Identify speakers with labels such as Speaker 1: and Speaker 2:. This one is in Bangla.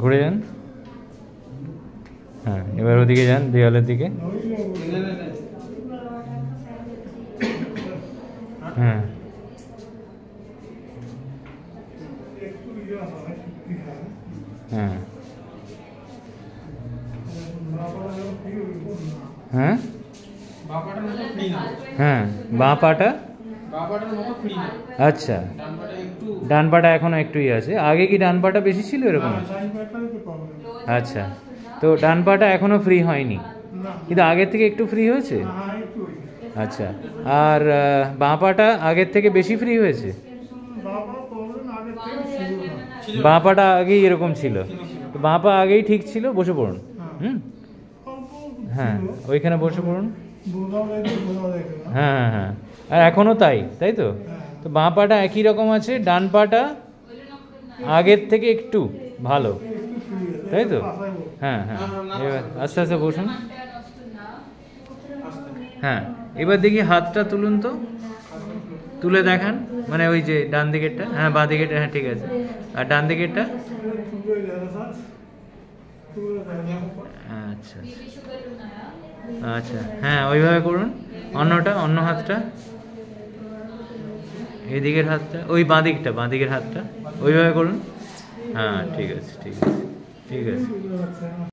Speaker 1: ঘুরে যান। হ্যাঁ, এবার ওদিকে যান, দেওয়ালের দিকে। হ্যাঁ হ্যাঁ হ্যাঁ হ্যাঁ, বাঁ পাটা। আচ্ছা, ডান পাটা এখনো একটু আছে। আগে কি ডান পাটা বেশি ছিল এরকম? আচ্ছা, তো ডান পাটা এখনো ফ্রি হয়নি, কিন্তু আগের থেকে একটু ফ্রি হয়েছে। আচ্ছা, আর বাঁ পাটা আগের থেকে বেশি ফ্রি হয়েছে? বাঁ পাটা আগেই এরকম ছিল, তো বাঁ পা আগেই ঠিক ছিল। বসে পড়ুন। হ্যাঁ, ওইখানে বসে পড়ুন। হ্যাঁ হ্যাঁ হ্যাঁ, আর এখনো তাই, তাই তো? তো বাঁ পাটা একই রকম আছে, ডান পাটা আগের থেকে একটু ভালো, তাই তো? হ্যাঁ হ্যাঁ, এবার আস্তে আস্তে বসুন। হ্যাঁ, এবার দেখি হাতটা তুলুন তো, তুলে দেখান, মানে ওই যে ডান দিকেরটা। হ্যাঁ, বাঁ দিকেরটা। হ্যাঁ, ঠিক আছে। আর ডান দিকেরটা? আচ্ছা আচ্ছা, হ্যাঁ ওইভাবে করুন। অন্যটা, অন্য হাতটা, এই দিকের হাতটা, ওই বাঁ দিকটা, বাঁ দিকের হাতটা ওইভাবে করুন। হ্যাঁ, ঠিক আছে ঠিক আছে ঠিক আছে।